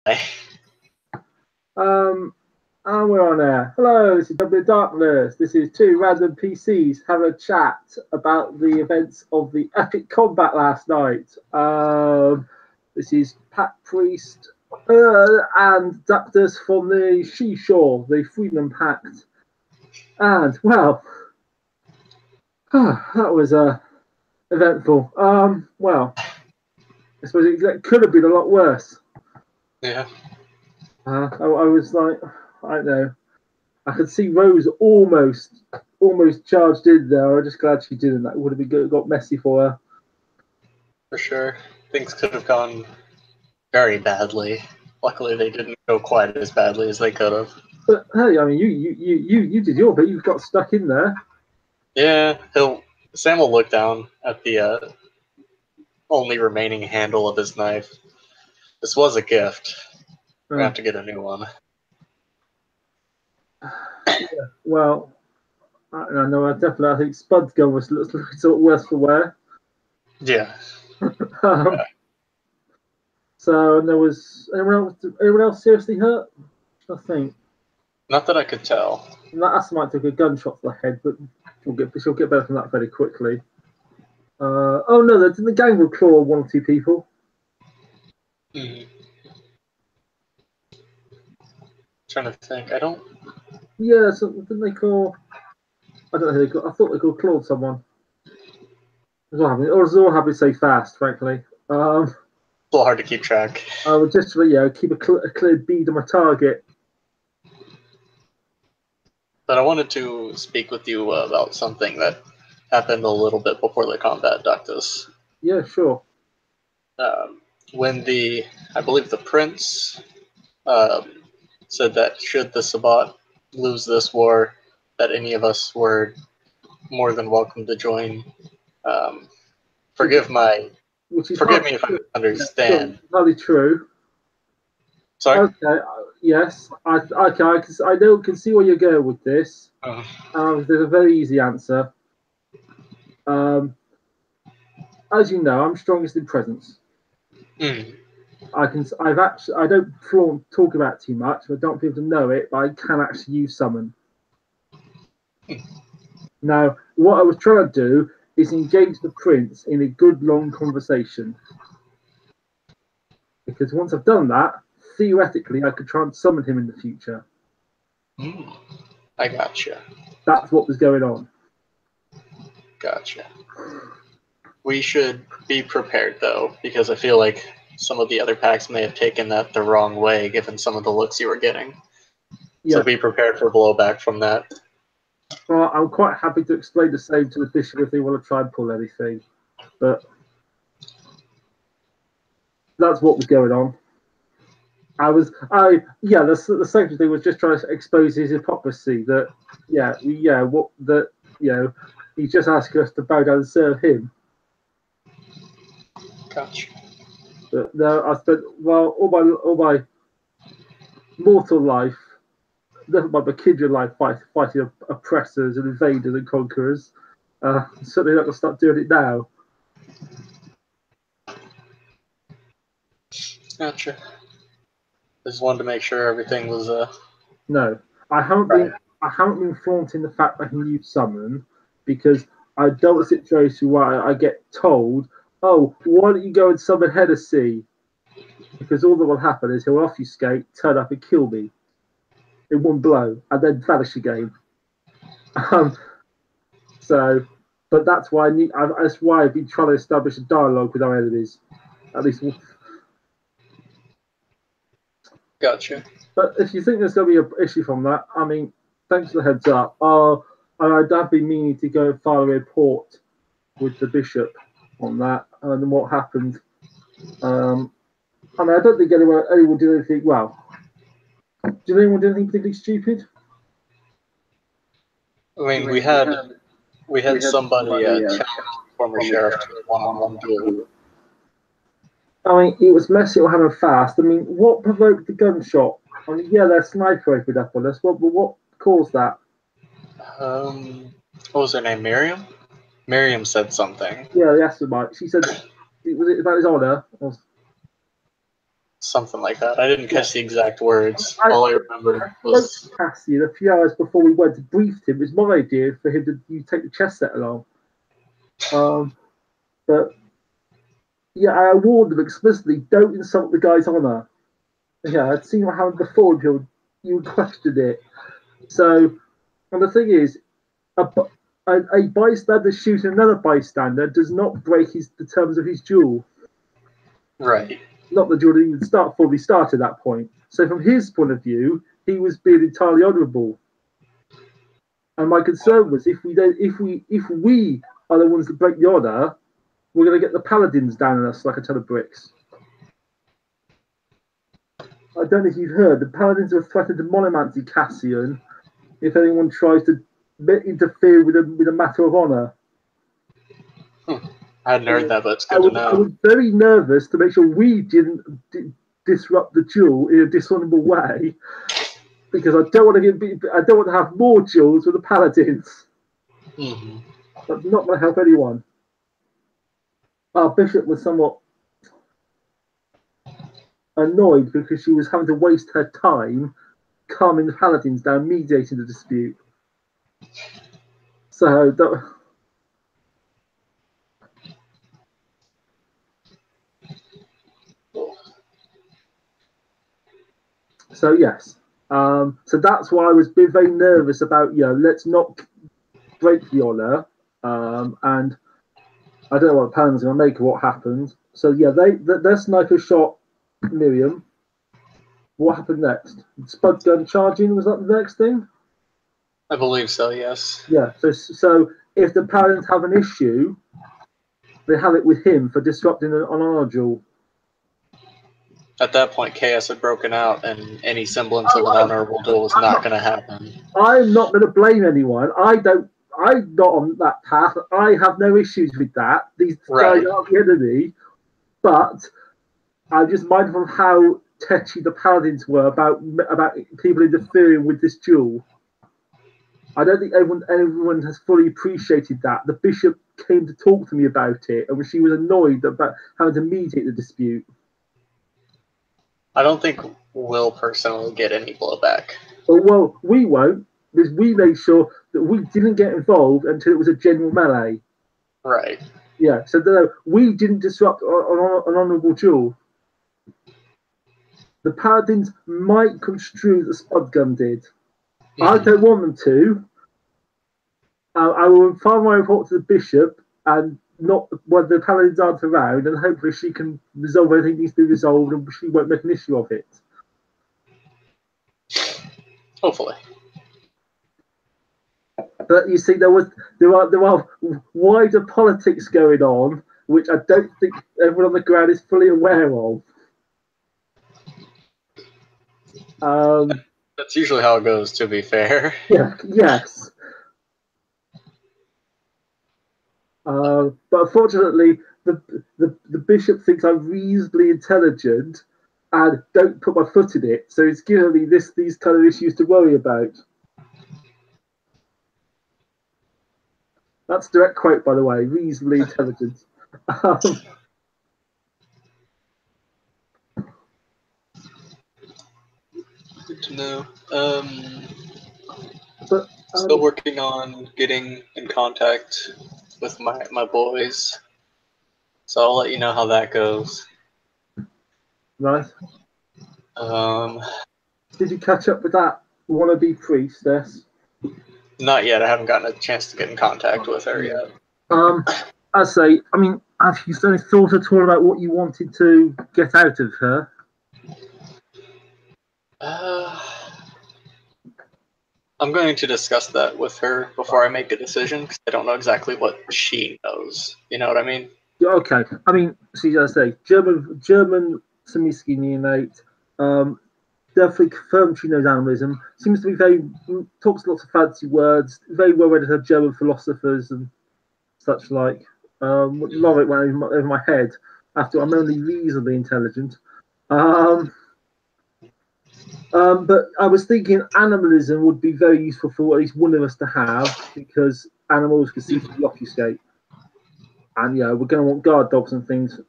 And we're on air. Hello, this is Dublin Darkness. This is two random PCs having a chat about the events of the epic combat last night. This is Pat Priest and Dactus from the Seashore, the Freedom Pact. And, well, that was eventful. Well, I suppose it could have been a lot worse. Yeah. I was like, I don't know. I could see Rose almost charged in there. I'm just glad she didn't. That would have been good. Got messy for her. For sure. Things could have gone very badly. Luckily, they didn't go quite as badly as they could have. But hey, I mean, you did your bit. You got stuck in there. Yeah, Sam will look down at the only remaining handle of his knife. This was a gift. We're gonna have to get a new one. Yeah, well, I know. I think Spud's gun was looks sort of worse for wear. Yeah. So there was anyone else seriously hurt? I think. Not that I could tell. That might took a gunshot to the head, but she'll get better from that very quickly. Oh no, the gang will claw one or two people. Mm-hmm. Trying to think. I don't. Yeah, so didn't they call? I don't know who they called. I thought they called clawed someone. It was all happy to say fast, frankly. It's a little hard to keep track. I would just keep a clear bead on my target. But I wanted to speak with you about something that happened a little bit before the combat, Doctus. Yeah, sure. When I believe the prince said that should the Sabbat lose this war, that any of us were more than welcome to join. Forgive me if I understand. Hardly true. Sorry. Okay. Yes. I can see where you're going with this. There's a very easy answer. As you know, I'm strongest in presence. Mm. I don't talk about it too much. I don't want people to know it, but I can actually use summon. Now, what I was trying to do is engage the prince in a good long conversation. Because once I've done that, theoretically, I could try and summon him in the future. I gotcha. That's what was going on. Gotcha. We should be prepared, though, because I feel like some of the other packs may have taken that the wrong way, given some of the looks you were getting. Yeah. So be prepared for blowback from that. Well, I'm quite happy to explain the same to the bishop if they want to try and pull anything. But that's what was going on. The second thing was just trying to expose his hypocrisy that, he's just asking us to bow down and serve him. Gotcha. But no, I spent all my mortal life, never mind my kindred life, fighting oppressors and invaders and conquerors. Certainly not going to start doing it now. Gotcha. Just wanted to make sure everything was No, I haven't been flaunting the fact that I can use summon because I don't want a situation where I get told, "Oh, why don't you go and summon Hennessy?" Because all that will happen is he'll obfuscate, turn up, and kill me in one blow, and then vanish again. But that's why that's why I've been trying to establish a dialogue with our enemies, at least. Gotcha. But if you think there's going to be an issue from that, I mean, thanks for the heads up. And I'd have been meaning to go and file a report with the bishop on that and what happened. I mean, I don't think anyone did anything. Well, did anyone do anything particularly stupid? I mean, we had somebody challenge former sheriff to a one-on-one duel. I mean, it was messy or having fast. I mean, what provoked the gunshot? I mean, yeah, their sniper opened up on us. What caused that? What was her name? Miriam? Miriam said something. Yeah, yes, Mike. She said, was it about his honour? Something like that. I didn't catch the exact words. All I remember I spoke was to Cassian a few hours before we went to briefed him. It was my idea for him to take the chess set along. But yeah, I warned him explicitly, don't insult the guy's honour. Yeah, I'd seen what happened before, you would question it. So, and the thing is, a bystander shooting another bystander does not break the terms of his duel. right. Not the duel didn't even start before we started at that point. So from his point of view, he was being entirely honourable. And my concern was if we are the ones that break the honour, we're going to get the paladins down on us like a ton of bricks. I don't know if you've heard, the paladins have threatened to monomancy Cassian if anyone tries to interfere with a matter of honour. I hadn't heard that, but it's good to know. I was very nervous to make sure we didn't disrupt the duel in a dishonourable way, because I don't want to have more duels with the paladins. Mm-hmm. That's not going to help anyone. Our bishop was somewhat annoyed because she was having to waste her time calming the paladins down, mediating the dispute. So yes. So that's why I was very nervous about, let's not break the honour. And I don't know what Paladin's going to make of what happened. So yeah, their sniper shot Miriam. What happened next? Spud gun charging, was that the next thing? I believe so, yes. Yeah, so if the Paladins have an issue, they have it with him for disrupting an honor duel. At that point, chaos had broken out, and any semblance of an honorable duel was not going to happen. I'm not going to blame anyone. I'm not on that path. I have no issues with that. These guys aren't the enemy, but I'm just mindful of how tetchy the Paladins were about people interfering with this duel. I don't think everyone has fully appreciated that. The bishop came to talk to me about it, and she was annoyed about having to mediate the dispute. I don't think we'll personally get any blowback. Well, we won't, because we made sure that we didn't get involved until it was a general melee. Right. Yeah, so we didn't disrupt an honourable duel. The Paladins might construe the Spud gun did. Mm-hmm. I don't want them to. I will file my report to the bishop, and not when the Paladins aren't around, and hopefully she can resolve anything needs to be resolved, and she won't make an issue of it. Hopefully. But you see, there are wider politics going on, which I don't think everyone on the ground is fully aware of. That's usually how it goes, to be fair. Yeah. Yes. But unfortunately, the bishop thinks I'm reasonably intelligent and don't put my foot in it, so it's given me these kind of issues to worry about. That's a direct quote, by the way. Reasonably intelligent. Good to know. But still working on getting in contact with my boys, so I'll let you know how that goes. Right. Did you catch up with that wannabe priestess? Not yet. I haven't gotten a chance to get in contact with her yet. I say, I mean, have you thought at all about what you wanted to get out of her? I'm going to discuss that with her before I make a decision, because I don't know exactly what she knows. You know what I mean? Okay. I mean, see, as I say, German Samiski neonate, definitely confirmed she knows animalism. Seems to be talks lots of fancy words, very well read her German philosophers and such like. A lot of it went over my head. After I'm only reasonably intelligent. But I was thinking animalism would be very useful for at least one of us to have, because animals can see through the obfuscate. And we're going to want guard dogs and things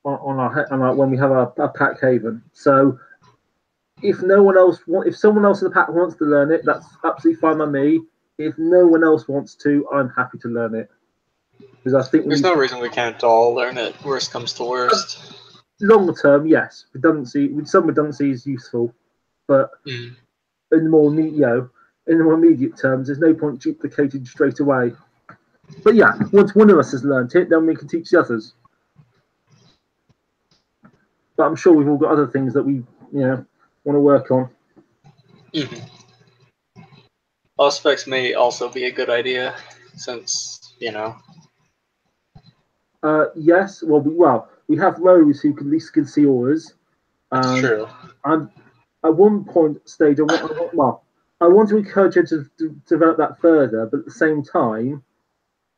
when we have a pack haven. So if no one else, if someone else in the pack wants to learn it, that's absolutely fine by me. If no one else wants to, I'm happy to learn it because I think There's no reason we can't all learn it. Worst comes to worst. Long term, yes, redundancy. Some redundancy is useful, but Mm. in the more in the more immediate terms, there's no point duplicating straight away. But yeah, once one of us has learned it, then we can teach the others. But I'm sure we've all got other things that we want to work on. Mm-hmm. Auspex may also be a good idea, since Yes, we have Rose who can at least can see auras. That's true. I'm at one point stage. I want to encourage her to develop that further, but at the same time,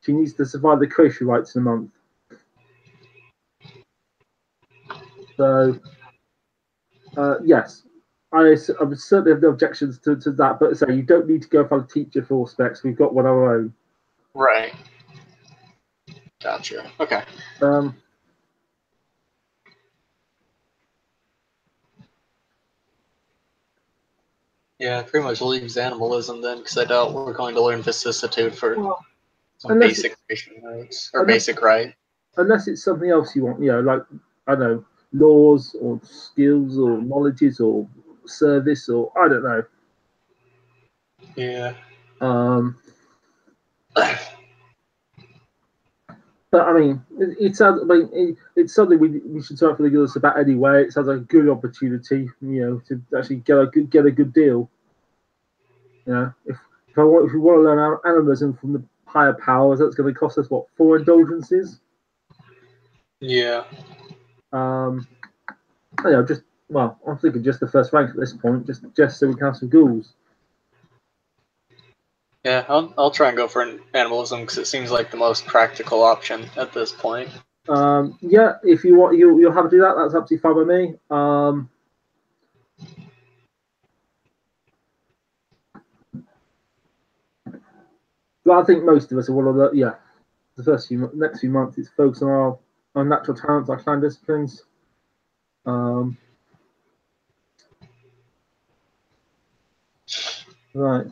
she needs to survive the crochet rights in a month. So, yes, I would certainly have no objections to that. But you don't need to go find a teacher for specs. We've got one of our own. Right. Gotcha. Okay. Yeah, pretty much leaves animalism then, because I doubt we're going to learn vicissitude for some basic rights or basic right. Unless it's something else you want, like I don't know, laws or skills or knowledges or service or I don't know. Yeah. But I mean, it's something we should talk for the girls about anyway. It sounds like a good opportunity, to actually get a good deal. If we want to learn animalism from the higher powers, that's going to cost us what, 4 indulgences? Yeah. I'm thinking just the first rank at this point, just so we can have some ghouls. Yeah, I'll try and go for an animalism because it seems like the most practical option at this point. Yeah, if you want, you'll have to do that. That's absolutely fine by me. But I think most of us are one of the next few months. It's focused on our natural talents, our clan disciplines. Right.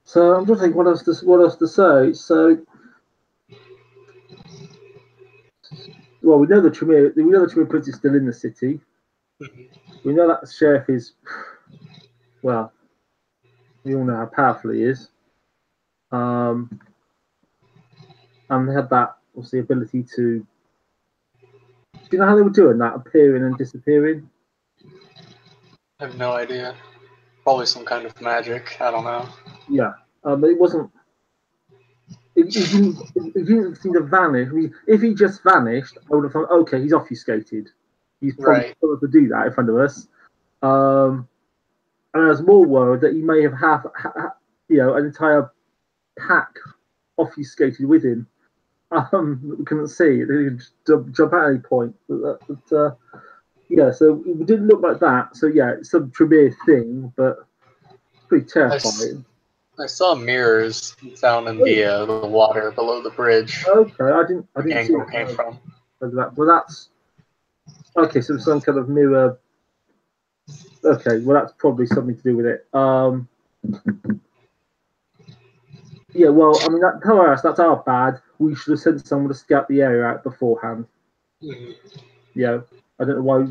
So I'm just thinking what else to say. So, well, we know the Tremere Prince is still in the city. We know that the sheriff is, well, we all know how powerful he is. And they had that, obviously, ability to. Do you know how they were doing that, appearing and disappearing? I have no idea. Probably some kind of magic. I don't know. Yeah, but it wasn't. It didn't seem to vanish. I mean, if he just vanished, I would have thought, okay, he's obfuscated. He's probably able to do that in front of us. And I was more worried that he may have an entire pack obfuscated with him. We couldn't see. They could jump at any point. Yeah, so it didn't look like that. So yeah, it's some Tremere thing, but pretty terrifying. I saw mirrors down in the water below the bridge. Okay, I didn't see where came from. Well, that's okay. So some kind of mirror. Okay, well that's probably something to do with it. Yeah, well, I mean, that's our bad. We should have sent someone to scout the area out beforehand. Mm-hmm. Yeah, I don't know why.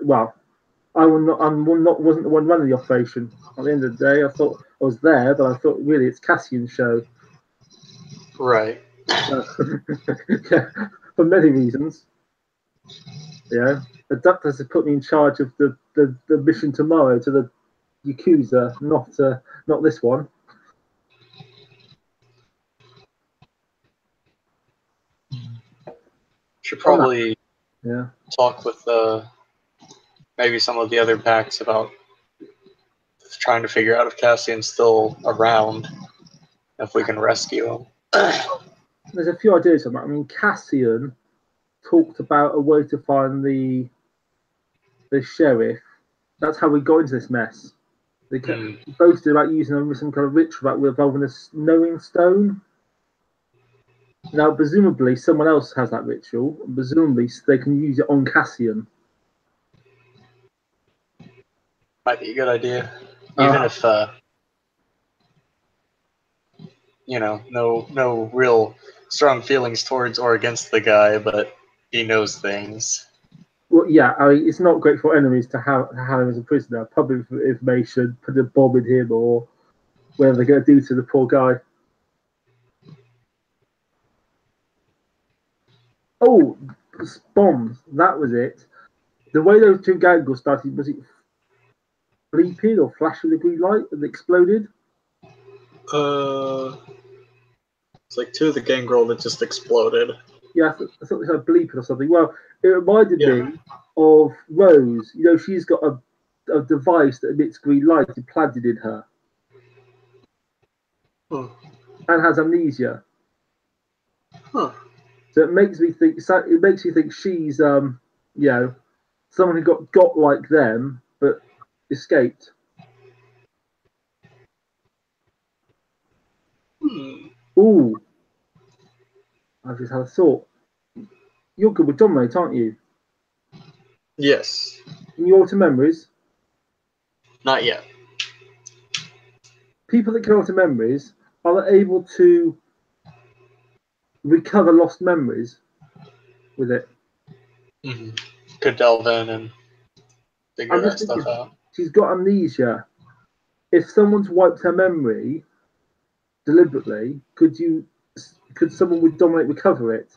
Well, wasn't the one running the operation. At the end of the day, I thought I was there, but I thought really it's Cassian's show. Right. Yeah, for many reasons. Yeah, the doctors have put me in charge of the mission tomorrow to the Yakuza, not this one. Should probably Yeah. talk with maybe some of the other packs about trying to figure out if Cassian's still around, if we can rescue him. There's a few ideas on that. I mean, Cassian talked about a way to find the sheriff. That's how we got into this mess. They boasted about using some kind of ritual involving a knowing stone. Now, presumably, someone else has that ritual, and presumably they can use it on Cassian. Might be a good idea, even if no real strong feelings towards or against the guy, but he knows things. Well, yeah, I mean, it's not great for enemies to have him as a prisoner. Public information, put a bomb in him, or whatever they're going to do to the poor guy. Oh, bombs. That was it. The way those two gangles started, was it bleeping or flashing the green light and exploded? It's like two of the gangrel that just exploded. Yeah, I thought they had bleeping or something. Well, it reminded Yeah. me of Rose. You know, she's got a device that emits green light implanted in her Hmm. and has amnesia. Huh. So it makes me think. It makes you think she's, you know, someone who got like them but escaped. Hmm. Ooh, I just had a thought. You're good with dominate, aren't you? Yes. In your alter memories, Not yet. people that can alter memories are able to recover lost memories with it. Mm-hmm. Could delve in and figure I'm that just stuff thinking, out. she's got amnesia. If someone's wiped her memory deliberately, could someone with dominate recover it?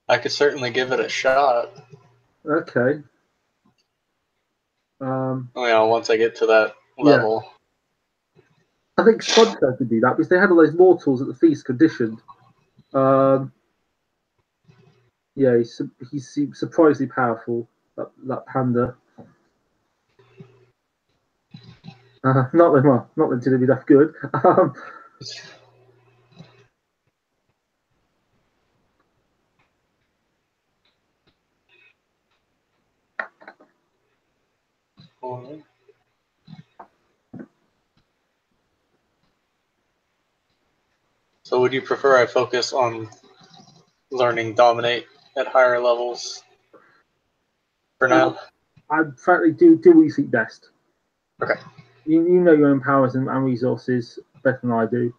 I could certainly give it a shot. Okay. Once I get to that Yeah. level. I think Spudco could do that because they had all those mortals at the feast conditioned. Um, yeah, he's surprisingly powerful. That panda. Not that well, not that didn't be that good. So would you prefer I focus on learning dominate at higher levels for now? I frankly do what you think best. Okay. You know your own powers and resources better than I do.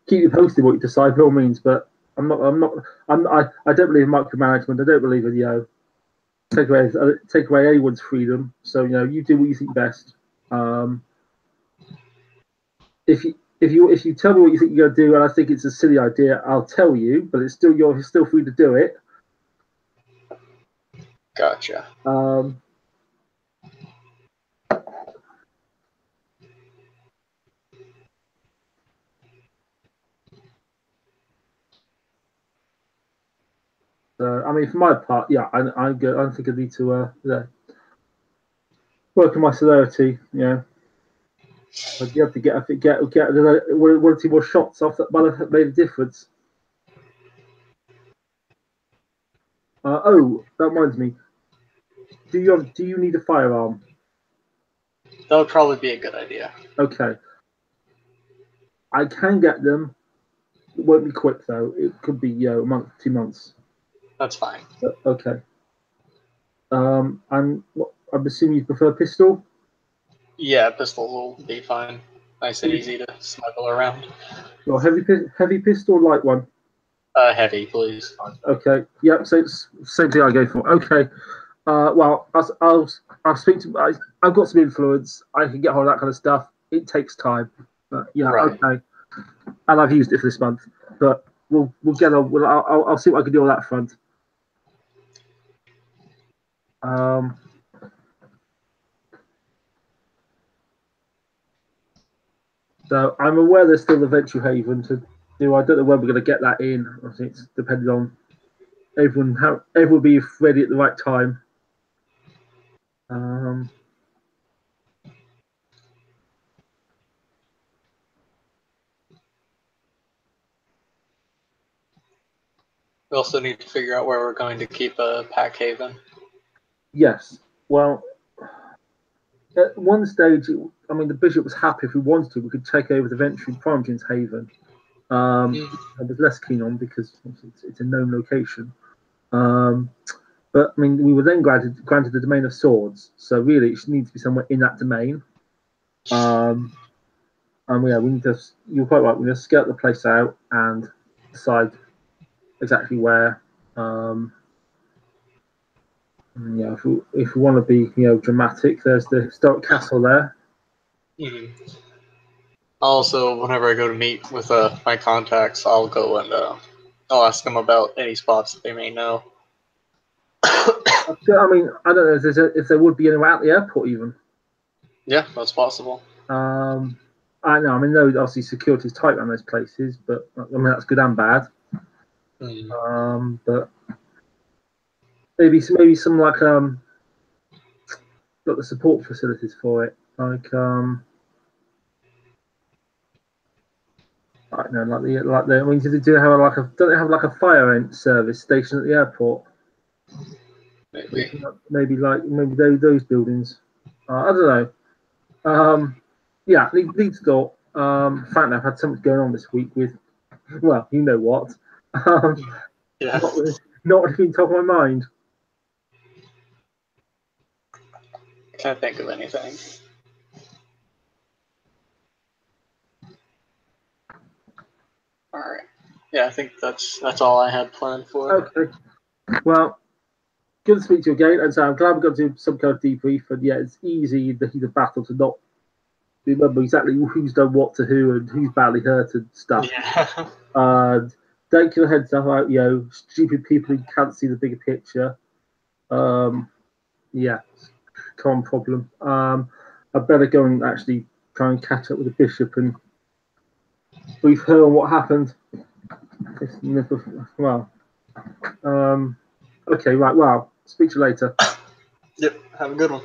Keep you posted what you decide by all means, but I don't believe in micromanagement. I don't believe in take away anyone's freedom. So you do what you think best. Um, if you tell me what you think you're gonna do and I think it's a silly idea, I'll tell you. But you're still free to do it. Gotcha. So I mean, for my part, yeah, I think I need to work on my celerity. I'd have to get one or two more shots off that might have made a difference. That reminds me. Do you need a firearm? That would probably be a good idea. Okay, I can get them. It won't be quick though. It could be a month, 2 months. That's fine. Okay. And I'm assuming you prefer pistol. Yeah, pistols will be fine. Nice and easy to smuggle around. Your heavy pistol, or light one. Heavy, please. Okay. Yep. So it's same thing I go for. Okay. Well, I'll speak to. I've got some influence. I can get hold of that kind of stuff. It takes time, but yeah, Right. okay. And I've used it for this month, but we'll get on. I'll see what I can do on that front. So I'm aware there's still the Venture Haven to do. I don't know when we're going to get that in. I think it's depending on everyone be ready at the right time. We also need to figure out where we're going to keep a pack haven. Yes. Well, at one stage, I mean, the bishop was happy if we wanted to, we could take over the Ventry Province Haven. I was less keen on because it's a known location. But I mean, we were then granted the domain of swords, so really it needs to be somewhere in that domain. And yeah, we need to. You're quite right. We need to scout the place out and decide exactly where. Yeah, if we want to be dramatic, there's the historic castle there. Also, whenever I go to meet with my contacts, I'll go and I'll ask them about any spots that they may know. I mean, I don't know if there would be anywhere at the airport even. Yeah, that's possible. I know. I mean, no, obviously security is tight around those places, but I mean that's good and bad. But maybe some like got the support facilities for it, like I don't know, like the. I mean, do they have don't they have like a fire service station at the airport? Maybe those buildings. I don't know. Yeah, Leeds thought. Frankly, I've had something going on this week with, well, you know what. Yeah. Not really top of my mind. Can't think of anything. All right. Yeah, I think that's all I had planned for. Okay. Well, good to speak to you again, and so I'm glad we got to do some kind of debrief. And yeah, it's easy in the heat of battle to not remember exactly who's done what to who and who's badly hurt and stuff. Yeah. And don't kill head stuff out, stupid people who can't see the bigger picture. Yeah, common problem. I better go and actually try and catch up with the bishop and brief her on what happened. Well, okay, right. Well, speak to you later. Yep. Have a good one.